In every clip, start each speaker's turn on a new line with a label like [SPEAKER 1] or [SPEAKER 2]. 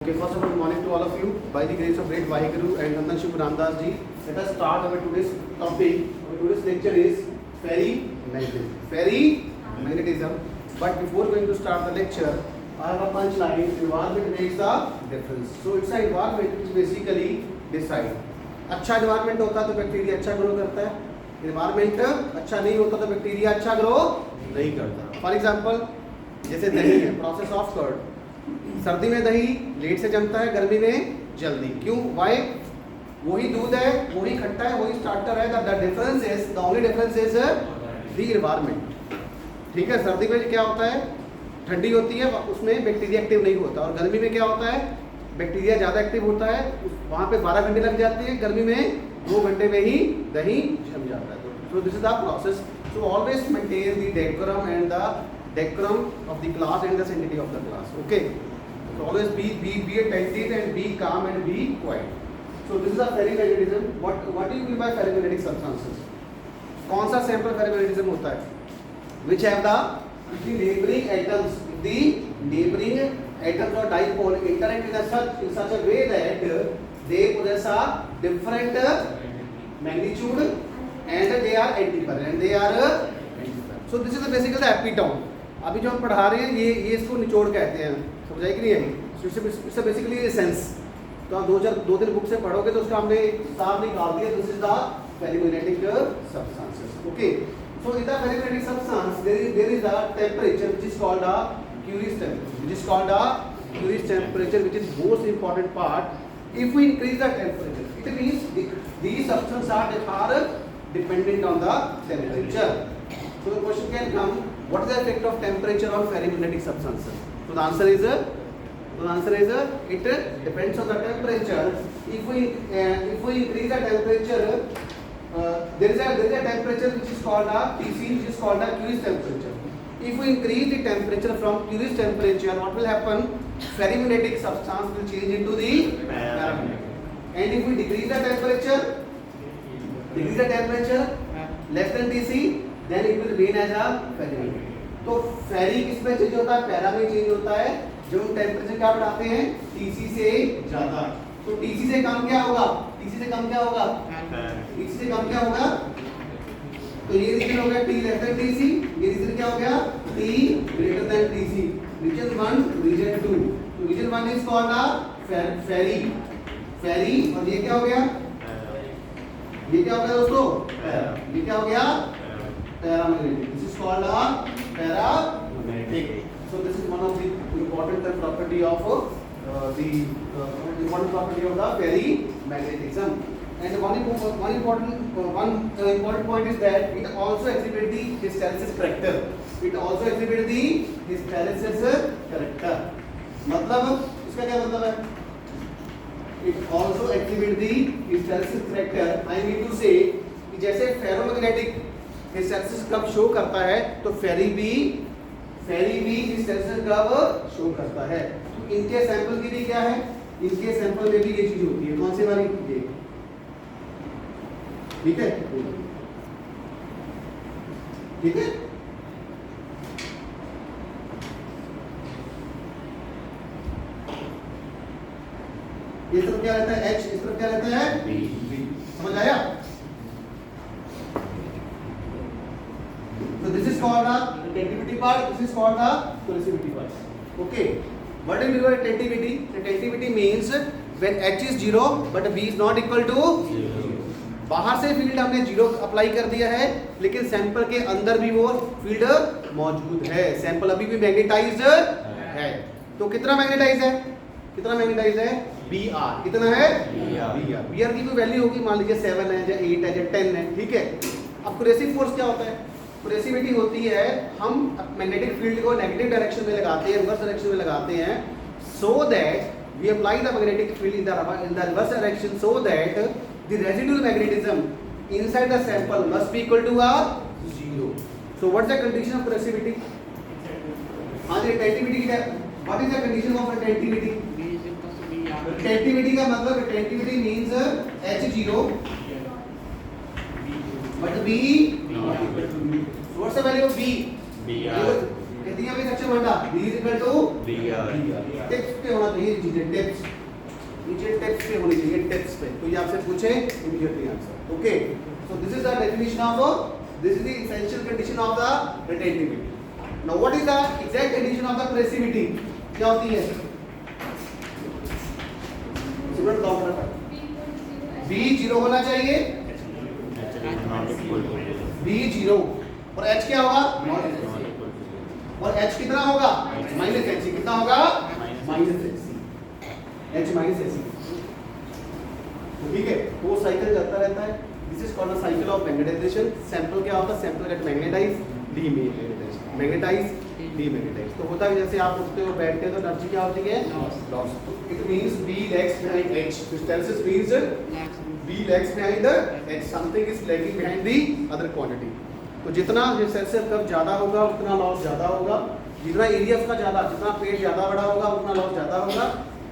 [SPEAKER 1] Okay, first of all, good morning to all of you. By the grace of great Vaheguru and Nandan Shiv Ramdas ji, let us start our today's topic. Our today's lecture is ferrimagnetism. Ferrimagnetism. But before going to start the lecture, I have a punchline. Environment makes the difference. So it's an environment which basically decide. अच्छा environment होता तो bacteria अच्छा grow करता है. Environment अच्छा नहीं होता तो बैक्टीरिया अच्छा ग्रो नहीं करता. For example, जैसे दही है, process of curd. सर्दी में दही लेट से जमता है, गर्मी में जल्दी. क्यों? वाई? वही दूध है, वही खट्टा है, वही स्टार्टर है. The difference is, the only difference is the environment. ठीक है. सर्दी में क्या होता है, ठंडी होती है, उसमें बैक्टीरिया एक्टिव नहीं होता. और गर्मी में क्या होता है, बैक्टीरिया ज़्यादा एक्टिव होता है. वहाँ पे 12 घंटे लग जाते हैं, गर्मी में 2 घंटे में ही दही जम जाता है. सो this is the process. So always maintain the decorum and the decorum of the class and the sanctity of the class. Okay, so always be attentive and be calm and be quiet. So this is a ferrimagnetism. What do you mean by ferrimagnetic substances? कौन सा sample ferrimagnetism होता है? Which have the neighboring atoms, the neighboring atoms or dipole interact in such a way that they possess a different magnitude and they are antiparallel. So this is basically the epitome. अभी जो हम पढ़ा रहे हैं ये इसको निचोड़ कहते हैं. समझाई कि नहीं आई? इससे बेसिकली एसेंस. तो आप 2-3 बुक से पढ़ोगे तो उसका हमने साफ निकाल दिया. This is the ferrimagnetic substances. Okay. So in the ferrimagnetic substance there is the temperature which is called the Curie's temperature. Which is called the Curie's temperature, which is most important part. If we increase the temperature, it means these substances are dependent on the temperature. So the question can come, what is the effect of temperature on ferrimagnetic substances? So the answer is it depends on the temperature. If we increase the temperature, there is a temperature which is called a Tc, which is called a Curie's temperature. If we increase the temperature from Curie's temperature, what will happen? Ferrimagnetic substance will change into the paramagnetic. And if we decrease the temperature less than Tc, then it will remain as a ferrimagnetic. तो फेरी किस में change होता है? Para में change होता है जब हम टेम्परेचर क्या बढ़ाते हैं? Tc से ज्यादा. तो Tc से कम क्या होगा? Tc से कम क्या होगा? Tc से कम क्या होगा? तो ये रीजन हो गया T लेस देन Tc. ये रीजन क्या हो गया? T greater than Tc. Region 1, region 2. तो region 1 is called a ferri. और ये क्या हो गया? ये क्या हो गया दोस्तों? ये क्या हो गया? Paramagnetic. This is called a paramagnetic. So this is one of the important property of the important ferrimagnetism. And one important point is that it also exhibits the hysteresis character. It also exhibits the hysteresis character. मतलब इसका क्या मतलब है? It also exhibits the hysteresis character. I mean to say कि जैसे ferromagnetic hysteresis कब show करता है तो फेरी भी हिस्टेरेसिस कब शो करता है. तो इनके सैंपल के लिए क्या है? इनके सैंपल में भी ये चीज होती है. कौन सी वाली? ये. ठीक है. ठीक है. इस तरफ क्या रहता है? H. इस तरफ क्या रहता है? B. समझ आया? So this is called the attentivity part. This is called the coercivity part. Okay. What is your attentivity? Attentivity means when H is 0 but B is not equal to 0. बाहर से field हमने 0 apply कर दिया है लेकिन sample के अंदर भी वो फील्ड मौजूद है. सैंपल अभी भी मैग्नेटाइज्ड है. तो कितना मैग्नेटाइज है? Br. कितना है? Br की कोई वैल्यू होगी, मान लीजिए 7 है या 8 है या 10 है. ठीक है. अब कोरेसिव फोर्स क्या होता है? कोरेसिविटी होती है हम मैग्नेटिक फील्ड को नेगेटिव डायरेक्शन में लगाते हैं, रिवर्स डायरेक्शन में लगाते हैं, so that we apply the magnetic field in the reverse direction so that the residual magnetism inside the sample must be equal to 0. So what is the condition of coercivity? हाँ जी, retentivity क्या? What is the condition of retentivity? Retentivity का मतलब retentivity means H0 but B. So what's the value of B?
[SPEAKER 2] Br.
[SPEAKER 1] दिया भी section वनडा B is equal to
[SPEAKER 2] BR
[SPEAKER 1] टिप्स पे होना चाहिए चीजें, टिप्स नीचे टिप्स पे होनी चाहिए, टिप्स पे। तो ये आपसे पूछे immediately answer. Okay, so this is the definition of, this is the essential condition of the retentivity. Now what is the exact condition of the coercivity, क्या होती है? स्टूडेंट काउंटर B 0 होना चाहिए, B 0 और H क्या होगा? और H कितना होगा? माइनस H, कितना होगा? Minus H, H minus H। ठीक है, वो साइकिल चलता रहता है। This is called a cycle of magnetization. Sample क्या होता है? Sample get magnetize, demagnetize, magnetize, demagnetize. तो होता है जैसे आप उठते हो बैठते हो तो एनर्जी क्या होती है? Loss. It means B lags behind H. This tenses means B lags behind H. Something is lagging behind the other quantity. तो जितना सेल्सियस कर्व ज्यादा होगा उतना लॉस ज्यादा होगा, जितना एरिया उसका ज्यादा, जितना पेट ज्यादा बड़ा होगा उतना लॉस ज्यादा होगा,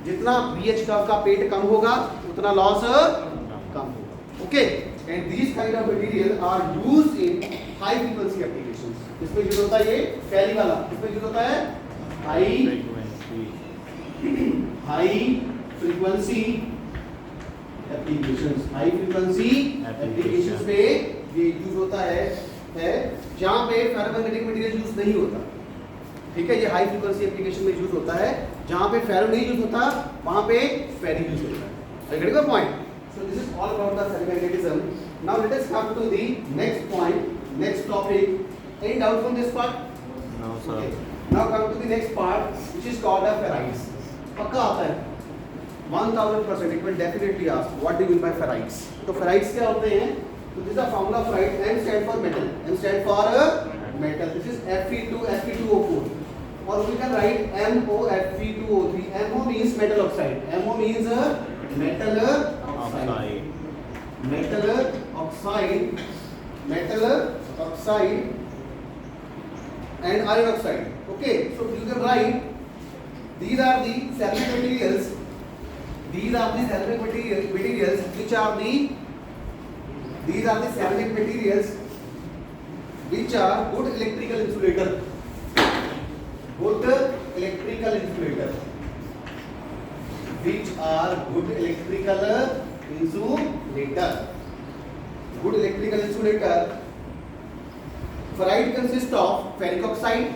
[SPEAKER 1] जितना BH कर्व का पेट कम होगा उतना लॉस कम होगा। Okay, and these kind of material are used in high frequency applications. इसमें यूज होता है ये फेरी वाला, इसमें यूज होता है high frequency applications. High frequency applications पे ये यूज होता है जहाँ पे फेरोमैग्नेटिक मटेरियल यूज नहीं होता। ठीक है, ये हाई फ्रीक्वेंसी एप्लीकेशन में यूज होता है। जहाँ पे फेरो नहीं यूज होता वहाँ पे फेरी यूज होता है। Get your point? So this is all about the ferromagnetism. Now let us come to the next point, next topic. Any doubt from this part?
[SPEAKER 2] No sir.
[SPEAKER 1] Okay. Now come to the next part, which is called a ferrites. पक्का आता है 1000%, it will definitely ask what do you mean by ferrites. तो ferrites क्या होते हैं? तो this is the formula of ferrite. M stand for metal, M stand for metal. This is Fe2Fe2O4, or we can write MoFe2O3. Mo means metal oxide, Mo means metal oxide, metal oxide, metal oxide and iron oxide. Okay, so you can write these are the ceramic materials, these are the ceramic materials which are the, these are the ceramic materials which are good electrical insulator, good electrical insulator, which are good electrical insulator, good electrical insulator. Ferrite consists of ferric oxide,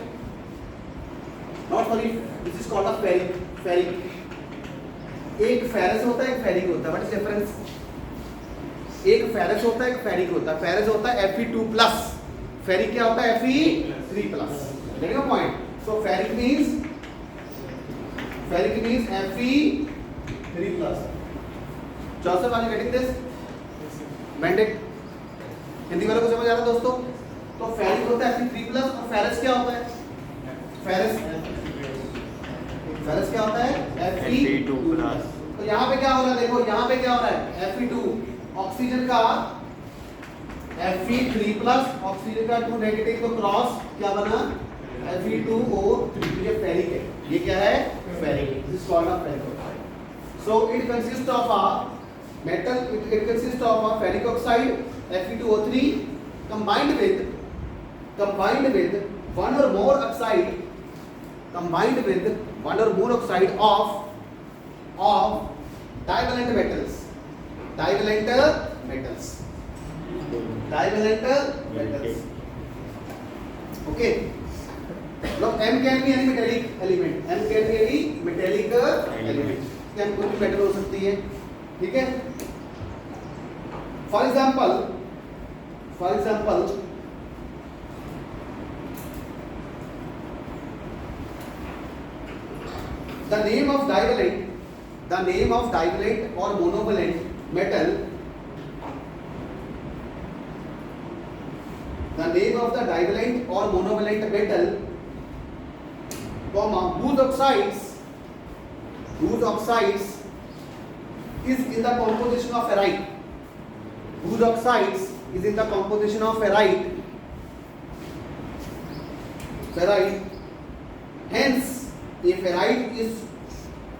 [SPEAKER 1] not sorry, this is called a ferric. एक ferrous होता है, एक ferric होता है। What is difference? एक ferrous होता है, एक फेरिक होता है। फेरस होता है Fe2+, फेरिक क्या होता है? Fe3+। Get your point? So ferric means Fe3+। Joseph, are you getting this? मैंडेट हिंदी वालों को समझ आ रहा है दोस्तों? तो फेरिक होता है Fe3+, और फेरस क्या होता है? फेरस क्या होता है? Fe2+। तो यहाँ पे क्या हो रहा है? देखो यहाँ पे क्या हो रहा है? Fe2 ऑक्सीजन का Fe3+, ऑक्सीजन का 2 नेगेटिव तो क्रॉस क्या बना? Fe2O3। ये फेरिक है, ये क्या है? Ferric. This is called a ferric. So it consist of a metal, it consists of a ferric oxide Fe2O3 combined with one or more oxide, combined with one or more oxide of divalent metals, okay. Now M can be any metallic element, M can be any metallic element, क्या कोई भी metal हो सकती है। ठीक है, for example the name of divalent or monovalent metal, the name of the divalent or monovalent metal, comma, whose oxides is in the composition of ferrite, whose oxides is in the composition of ferrite, hence a ferrite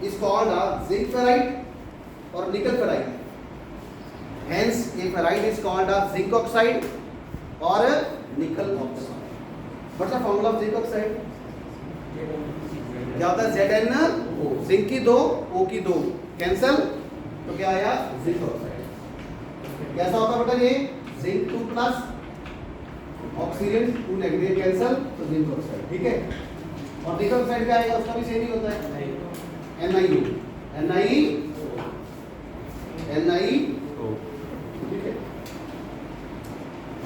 [SPEAKER 1] is called a zinc ferrite or nickel ferrite. Hence a ferrite is called a zinc oxide or a nickel oxide. What's the formula of zinc oxide? क्या होता है ZnO, zinc की 2 O की 2 cancel, तो क्या आया zinc oxide. कैसा होता है बेटा ये, zinc 2 plus oxygen 2 negative cancel, तो जिंक ऑक्साइड। ठीक है, और निकल ऑक्साइड का आएगा, उसका भी सेम ही होता है NiO, NiO। ठीक है,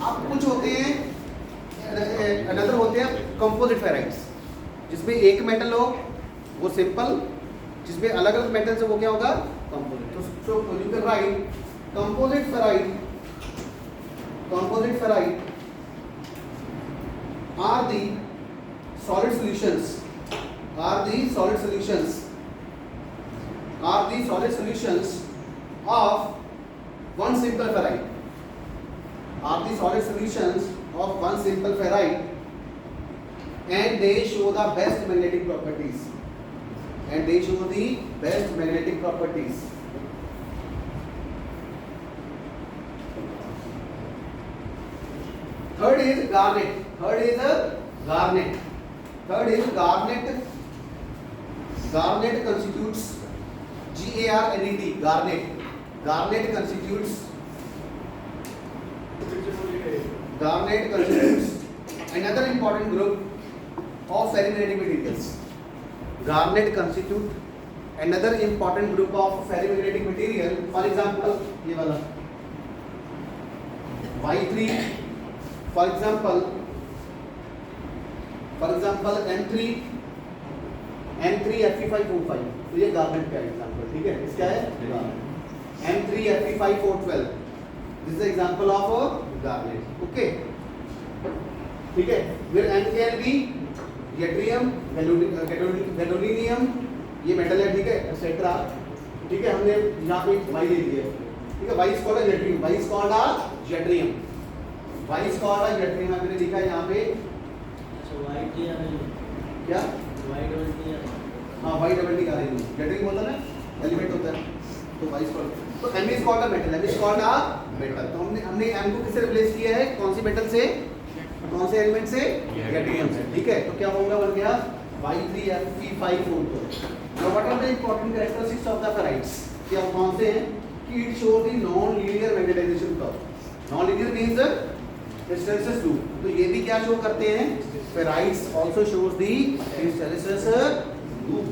[SPEAKER 1] अब कुछ होते हैं अनदर होते हैं कंपोजिट फेराइड्स, जिसमें एक मेटल हो वो सिंपल, जिसमें अलग अलग मेटल से वो क्या होगा कंपोजिट। तो you can write composite ferrite, composite ferrite are the solid solutions, are the solid solutions, are the solid solutions of one simple ferrite, are the solid solutions of one simple ferrite, and they show the best magnetic properties, and they show the best magnetic properties. Third is garnet. Third is garnet. Third is garnet. Garnet constitutes GARNET. Garnet. Garnet constitutes. Garnet constitutes another important group of ferromagnetic materials. Garnet constitute another important group of ferromagnetic material. For example, ये वाला Y3. For example, M3 Fe5O5, तो ये garnet का example. ठीक है, इसका है M3 Fe5O12, this is example of garnet. Okay, ठीक है, फिर M can be yttrium, gadolinium, ये मेटल है। ठीक है, एक्सेट्रा। ठीक है, हमने यहाँ पे Y ले लिया। ठीक है, Y is called yttrium, Y is called yttrium, Y is called yttrium. मैंने लिखा है यहाँ पे क्या, हाँ Y डबल टी का यट्रियम होता है ना, एलिमेंट होता है, तो Y इज कॉल्ड, तो M is called metal, M is called metal. तो हमने M को किससे रिप्लेस किया है, कौन सी मेटल से, कौन से एलिमेंट से, यट्रियम से। ठीक है, तो क्या होगा, बन गया Y3Fe5O12। Now what are the important characteristics of the ferrites, क्या कौन से हैं कि it show the non linear magnetization curve. Non linear means hysteresis loop, तो ये भी क्या शो करते हैं, ferrites also shows the hysteresis loop.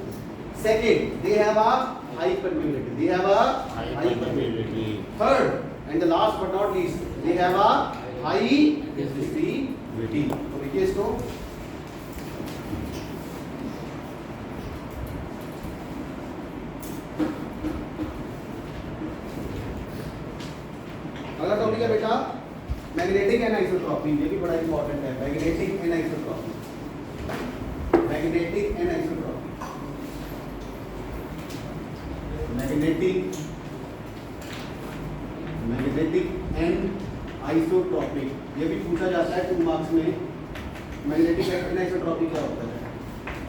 [SPEAKER 1] Second, they have a high permeability, they have a high permeability. Third and the last but not least, they have a high resistivity. तो देखिए इसको, अगला टॉपिक है बेटा magnetic anisotropy, ये भी बड़ा important है। Magnetic anisotropy, magnetic anisotropy, magnetic anisotropy, ये भी पूछा जाता है 2 मार्क्स में। मैग्नेटिक एनिसोट्रॉपी क्या होता है,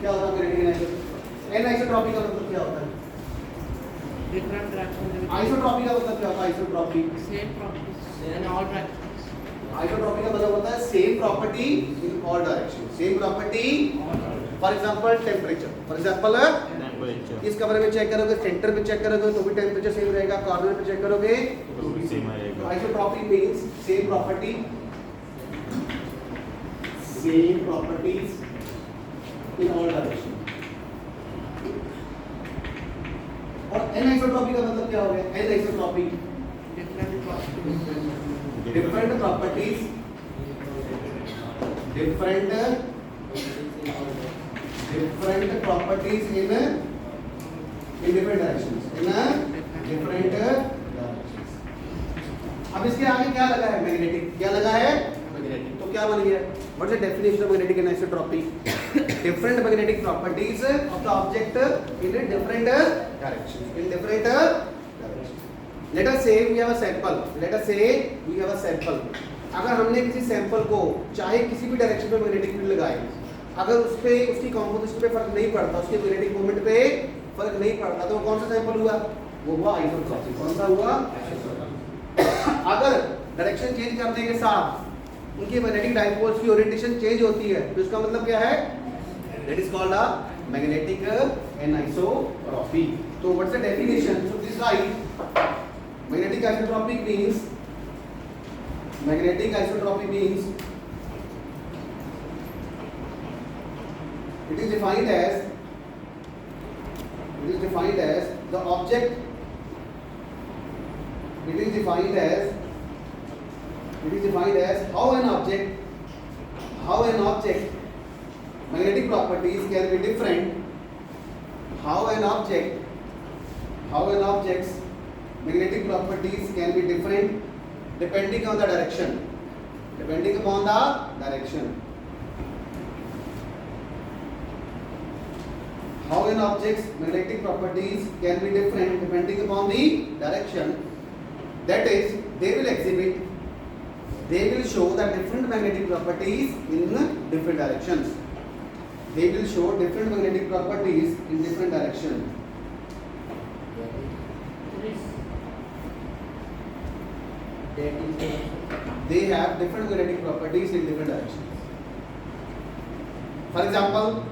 [SPEAKER 1] क्या होता है मैग्नेटिक एनिसोट्रॉपी का मतलब क्या होता है, आइसोट्रॉपी का मतलब क्या होता है, isotropy
[SPEAKER 2] same properties in all directions.
[SPEAKER 1] Isotropy का मतलब होता है same property in all direction, same property. For example temperature, for example इस कमरे में चेक करोगे, सेंटर पे चेक करोगे तो भी टेम्परेचर सेम रहेगा, कॉर्नर पे चेक करोगे तो भी सेम आएगा। Isotropy means same property, same properties in all direction. और एनिसोट्रॉपी का मतलब क्या हो गया, anisotropy different properties, different properties in different directions, in different directions। अब इसके आगे क्या लगा है, मैग्नेटिक, क्या लगा है मैग्नेटिक, तो क्या बन गया, what is the definition of magnetic anisotropy, different magnetic properties of the object in different directions, in different directions. Let us say we have a sample. Let us say we have a sample. अगर हमने किसी sample को चाहे किसी भी direction में magnetic field लगाए, अगर उस पे उसकी कंपोजिशन पे फर्क नहीं पड़ता, उसके मैग्नेटिक मोमेंट पे फर्क नहीं पड़ता, तो कौन सा सैंपल हुआ, वो हुआ आइसोट्रॉपी। कौन सा हुआ, अगर डायरेक्शन चेंज करने के साथ उनकी मैग्नेटिक डाइपोल्स की ओरिएंटेशन चेंज होती है, तो इसका मतलब क्या है, That is called a magnetic anisotropy. So what's the definition? So this right, magnetic isotropy means it is defined as the object. It is defined as how an object magnetic properties can be different. How an object's magnetic properties can be different depending on the direction. How an object's magnetic properties can be different depending upon the direction. That is, they will show the different magnetic properties in different directions. They will show different magnetic properties in different directions. They have different magnetic properties in different directions. For example,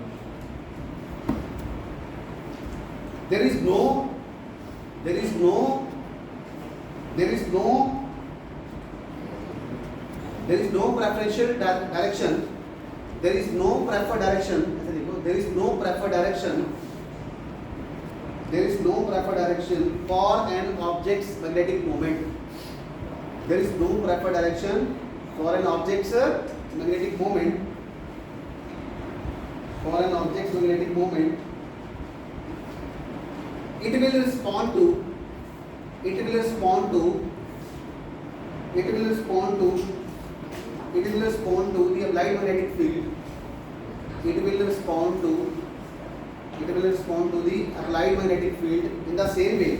[SPEAKER 1] there is no preferential direction. There is no preferred direction. There is no preferred direction for an object's magnetic moment. There is no preferred direction for an object's magnetic moment. It will respond to the applied magnetic field. It will respond to the applied magnetic field in the same way.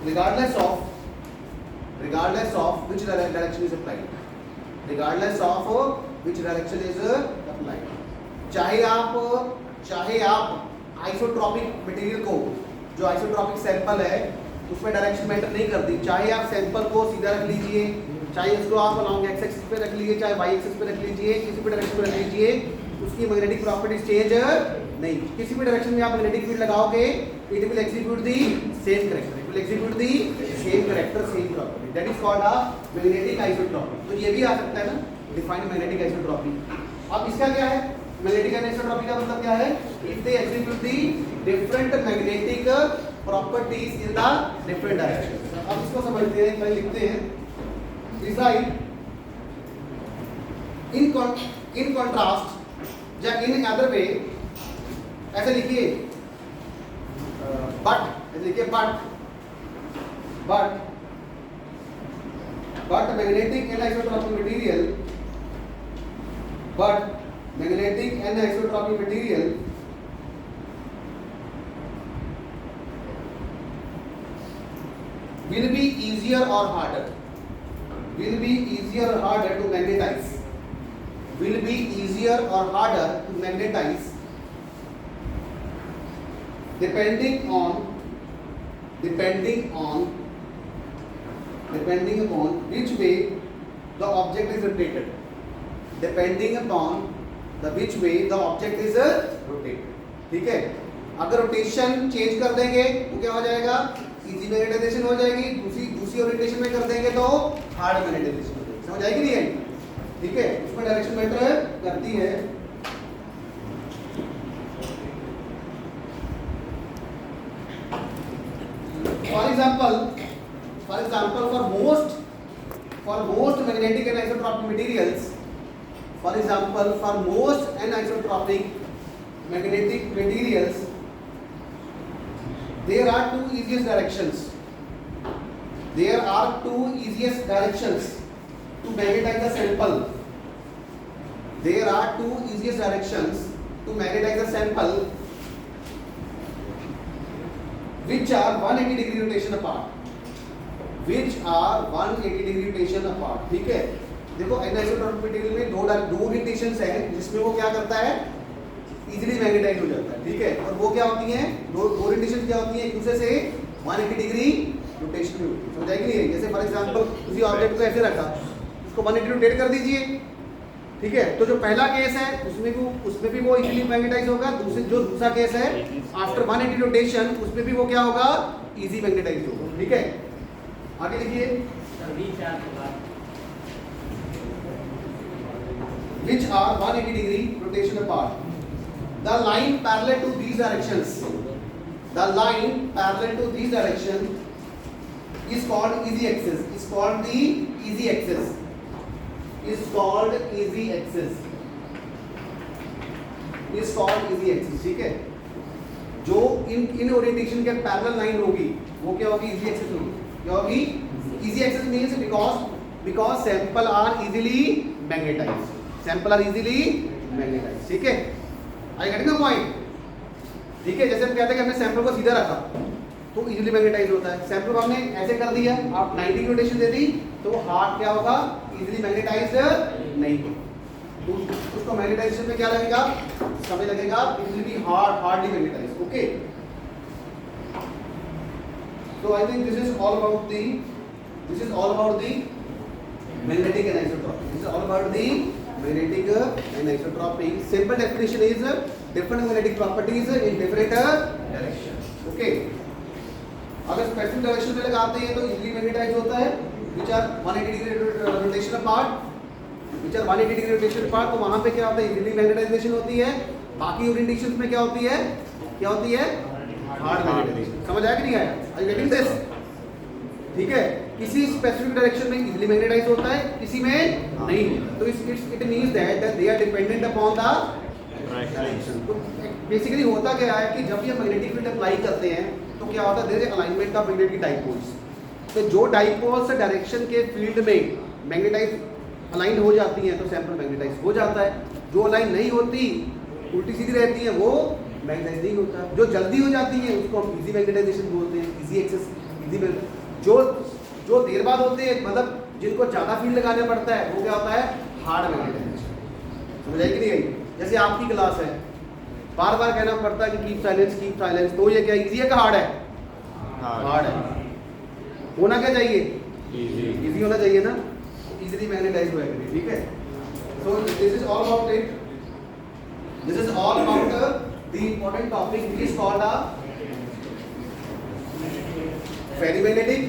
[SPEAKER 1] Regardless of which direction is applied. चाहे आप isotropic material को, जो isotropic sample है उसमें direction matter नहीं करती. चाहे आप सैंपल को सीधा रख लीजिए, चाहे उसको आप अलॉन्ग एक्स एक्सिस पे रख लीजिए, चाहे वाई एक्सिस पे रख लीजिए, किसी भी डायरेक्शन में रख लीजिए, उसकी मैग्नेटिक प्रॉपर्टीज चेंज नहीं. किसी भी डायरेक्शन में आप मैग्नेटिक फील्ड लगाओगे, it will execute the same character, same property. That is called a magnetic isotropy. तो ये भी आ सकता है ना, डिफाइंड मैग्नेटिक आइसोट्रॉपी. अब इसका क्या है? मैग्नेटिक आइसोट्रॉपी का मतलब क्या है? If they execute the different magnetic properties in the different direction. अब इसको समझते हैं, पहले लिखते हैं. दिस राइट इन कॉन्ट्रास्ट या इन अदर वे, ऐसे लिखिए but magnetic anisotropy material will be easier or harder to magnetize. Depending upon which way the object is rotated. ठीक है. अगर रोटेशन चेंज कर देंगे तो क्या हो जाएगा? इजी मैग्नेटाइजेशन हो जाएगी. दूसरी ओरिएंटेशन में कर देंगे तो हार्ड मैग्नेटाइजेशन हो जाएगी. समझ आएगी नहीं है? ठीक है. उसमें डायरेक्शन मैटर करती है. For example, for most magnetic anisotropic materials, there are two easiest directions to magnetize the sample. Which are 180 degree rotation apart. ठीक है. देखो एनिसोट्रॉपिक मटेरियल में दो ओरिएंटेशंस हैं जिसमें वो क्या करता है? इजीली मैग्नेटाइज हो जाता है. ठीक है. और वो क्या होती हैं? दो ओरिएंटेशन क्या होती हैं? एक दूसरे से 180 डिग्री रोटेशन में होती है, समझ आएगी नहीं? जैसे फॉर एग्जांपल किसी ऑब्जेक्ट को ऐसे रखा, उसको 180 रोटेट कर दीजिए, ठीक है? तो जो पहला केस है उसमें भी वो इजीली मैग्नेटाइज होगा। दूसरा केस है आफ्टर 180 रोटेशन, उसमें भी वो क्या होगा? इजी मैग्नेटाइज होगा, ठीक है? आगे लिखिए, which are 180 degree rotation apart. The line parallel to these directions, the line parallel to these directions is called easy axis. Is called the easy axis. Is called easy axis. Is called easy axis. ठीक है? जो इन orientation के parallel line होगी, वो क्या होगी? Easy axis होगी। क्या होगी? Easy axis means because sample are easily magnetized. Sample are easily magnetized, ठीक है? I getting the point? ठीक है, जैसे हम कहते हैं कि हमने सैंपल को सीधा रखा तो इजीली मैग्नेटाइज होता है। सैंपल को हमने ऐसे कर दिया, आप 90 रोटेशन दे दी तो हार्ट क्या होगा? इजीली मैग्नेटाइज्ड नहीं होगा। तो उसको मैग्नेटाइजेशन में क्या लगेगा? समय लगेगा। It will be hardly magnetised, okay? So I think this is all about the magnetic anisotropy. This is all about the magnetic anisotropy. Simple definition is different magnetic properties in different directions. Okay. अगर specific direction में लगाते हैं तो easily magnetized होता है, which are 180 degree rotation apart. Which are 180 degree rotation apart, तो वहाँ पे क्या होता है? easily magnetization होती है। बाकी ओरिएंटेशंस में क्या होती है? Hard magnetization. समझ आया कि नहीं आया? Are you getting this? ठीक है, किसी स्पेसिफिक डायरेक्शन में इजीली मैग्नेटाइज होता है, किसी में नहीं होता। तो it means that they are dependent upon the direction. तो बेसिकली होता क्या है कि जब ये मैग्नेटिक फील्ड अप्लाई करते हैं तो क्या होता है? There is alignment of magnetic dipoles. तो जो डाइपोल्स डायरेक्शन के फील्ड में मैग्नेटाइज अलाइन हो जाती हैं तो सैंपल मैग्नेटाइज हो जाता है। जो अलाइन नहीं होती, उल्टी सीधी रहती है, वो मैग्नेटाइज नहीं होता। जो जल्दी हो जाती है उसको हम इजी मैग्नेटाइजेशन बोलते हैं, इजी एक्सेस, इजी। जो देर बाद होते हैं, मतलब जिनको ज़्यादा फील्ड लगाना पड़ता है, वो क्या होता है? Hard magnetization. समझ आई कि नहीं आई? जैसे आपकी क्लास है, बार बार कहना पड़ता है कि कीप साइलेंस, तो ये क्या इजी है कि हार्ड है? हार्ड है। होना क्या चाहिए? इजी होना चाहिए ना, इजीली मैग्नेटाइज हुआ करिए, ठीक है? सो this is all about it. This is all about the important topic which is called ferrimagnetic,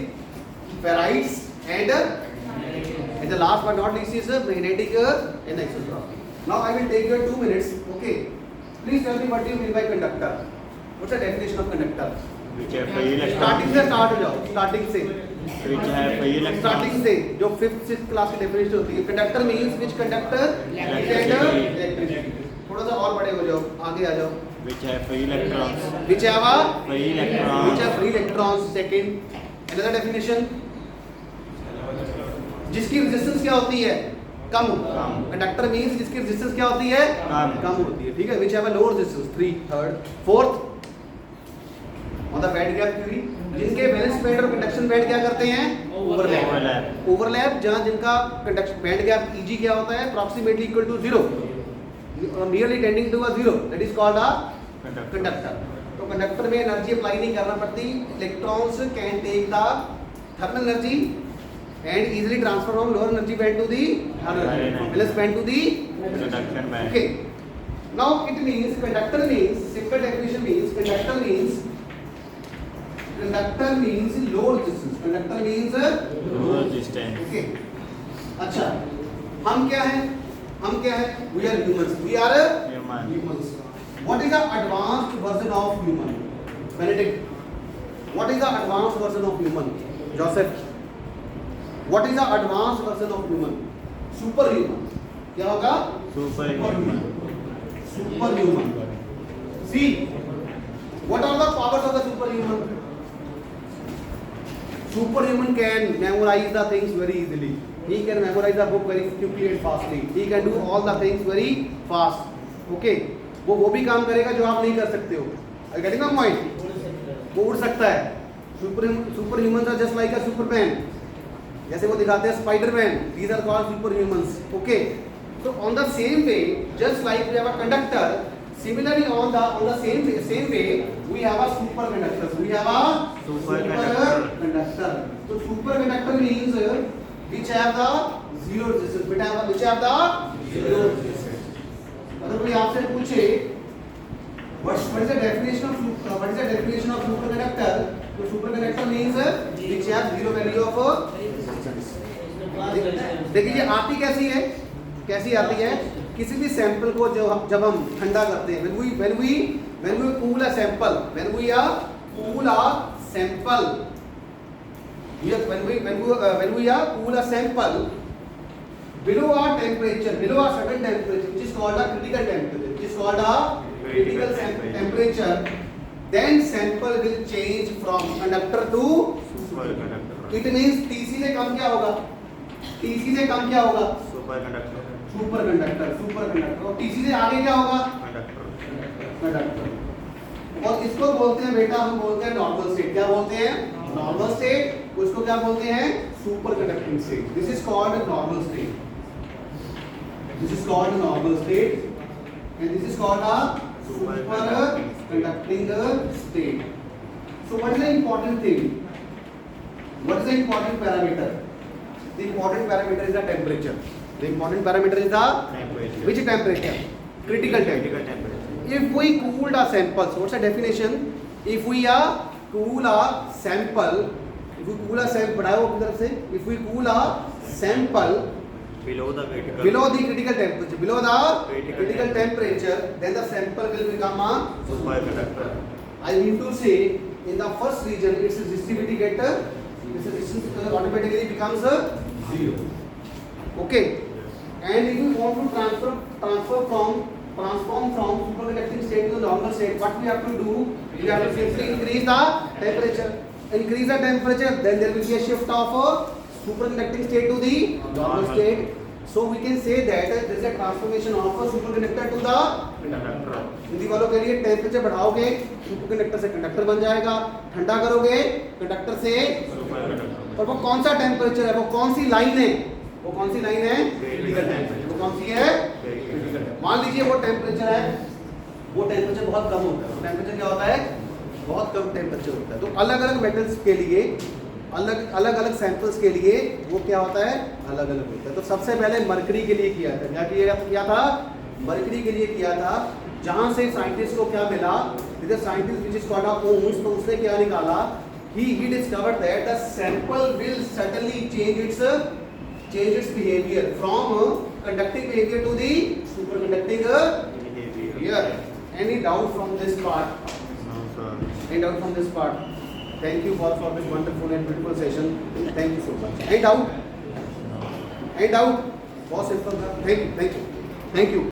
[SPEAKER 1] ferrites, and the last but not least is magnetic anisotropy. Now I will take your 2 minutes. Okay, please tell me what do you mean by conductor? What's the definition of conductor?
[SPEAKER 3] Which have free electrons.
[SPEAKER 1] Starting से start हो जाओ, starting से।
[SPEAKER 3] Which have free electrons.
[SPEAKER 1] Starting से जो 5th 6th class की definition होती है। Conductor means which conductor? Electricity. थोड़ा सा और बड़े हो जाओ, आगे आ जाओ।
[SPEAKER 3] Which have free electrons.
[SPEAKER 1] Which have
[SPEAKER 3] Free electrons.
[SPEAKER 1] which have free electrons. Second, another definition. जिसकी रेजिस्टेंस क्या होती है? कम। कंडक्टर मींस जिसकी रेजिस्टेंस क्या होती है? कम होती है, ठीक है? Which have a low resistance. 3. Third, fourth, on the band gap theory, जिनके वैलेंस बैंड और कंडक्शन बैंड क्या करते हैं? ओवरलैप। जहाँ जिनका कंडक्शन बैंड गैप Eg क्या होता है? Approximately equal to 0, nearly tending to a 0, that is called a conductor. तो कंडक्टर में एनर्जी अप्लाई नहीं करना पड़ती। Electrons can take the thermal energy and easily transfer from lower energy band to the higher valence band to the
[SPEAKER 3] conduction band.
[SPEAKER 1] Okay, now it means conductor means, simple definition means conductor means low resistance. Conductor means
[SPEAKER 3] Low resistance.
[SPEAKER 1] okay. अच्छा, हम क्या हैं? We are humans. We are humans. What is the advanced version of human? Benedict, what is the advanced version of human? Joseph, what is the advanced version of human? Superhuman. क्या होगा?
[SPEAKER 3] Superhuman.
[SPEAKER 1] Superhuman. See, what are the powers of the superhuman? Superhuman can memorize the things very easily. He can memorize the book very quickly and fastly. He can do all the things very fast. Okay, वो भी काम करेगा जो आप नहीं कर सकते हो। Are you getting my point? वो उड़ सकता है। Superhumans are just like a Superman. जैसे वो दिखाते हैं Spider-Man. These are called superhumans. Okay. So on the same way, just like we have a conductor, Similarly, on the same way, we have a superconductor. We have a superconductor. So superconductor means which have the zero resistance. Which have the zero resistance. अगर कोई आपसे पूछे what is the definition of superconductor? So superconductor means which have zero value of resistance. देखिए ये आती कैसी है? कैसी आती है? किसी भी सैंपल को जब हम ठंडा करते हैं, when we cool a sample, when we cool a sample below a temperature, below a certain temperature, which is called a critical temperature, then sample will change from conductor to
[SPEAKER 3] Superconductor.
[SPEAKER 1] it means TC से कम क्या होगा? TC से कम क्या होगा?
[SPEAKER 3] Superconductor.
[SPEAKER 1] Superconductor. और TC से आगे क्या होगा?
[SPEAKER 3] Conductor.
[SPEAKER 1] कंडक्टर। और इसको बोलते हैं बेटा, हम बोलते हैं नॉर्मल स्टेट। क्या बोलते हैं? Normal state. उसको क्या बोलते हैं? Super conducting state. This is called normal state. This is called normal state and this is called a super conducting state. So what is the important thing? What is the important parameter? The important parameter is the temperature. The important parameter is the
[SPEAKER 3] Temperature.
[SPEAKER 1] which temperature? Critical
[SPEAKER 3] Critical
[SPEAKER 1] temperature.
[SPEAKER 3] temperature.
[SPEAKER 1] If we cooled a sample, so what's the definition? If we cool a sample, बढ़ाओ अपनी तरफ से. If we cool a sample
[SPEAKER 3] Below the critical.
[SPEAKER 1] below the critical temperature, below the
[SPEAKER 3] Critical
[SPEAKER 1] critical temperature, then the sample will become a
[SPEAKER 3] Superconductor.
[SPEAKER 1] I mean to say, in the first region, its resistivity automatically becomes a zero. Okay. And if you want to transform from superconducting state to the normal state, what we have to do? We have to simply increase the temperature. Increase the temperature, then there will be a shift of superconducting state to the normal state. So we can say that there is a transformation of a superconductor to the
[SPEAKER 3] Conductor.
[SPEAKER 1] Hindi वालों के लिए temperature बढ़ाओगे superconductor से conductor बन जाएगा, ठंडा करोगे conductor से।
[SPEAKER 3] Superconductor.
[SPEAKER 1] और वो कौन सा टेम्परेचर है? वो कौन सी लाइन है? वो कौन सी लाइन है?
[SPEAKER 3] Critical temperature.
[SPEAKER 1] वो कौन सी है? मान लीजिए वो टेम्परेचर है, वो टेम्परेचर बहुत कम होता है। वो टेम्परेचर क्या होता है? बहुत कम टेम्परेचर होता है। तो अलग अलग मेटल्स के लिए अलग अलग सैंपल्स के लिए वो क्या होता है? अलग अलग होता है। तो सबसे पहले मरकरी के लिए किया था। क्या किया था? मरकरी के लिए किया था, जहां से साइंटिस्ट को क्या मिला? Scientist which is called Ohms, तो उसने क्या निकाला? he discovered that the sample will certainly change its behavior from conducting behavior to the superconducting behavior. Any doubt from this part?
[SPEAKER 3] No, sir.
[SPEAKER 1] Any doubt from this part? Thank you for this wonderful and beautiful session. Thank you so much. Any doubt? Any doubt? बहुत simple था. Thank you.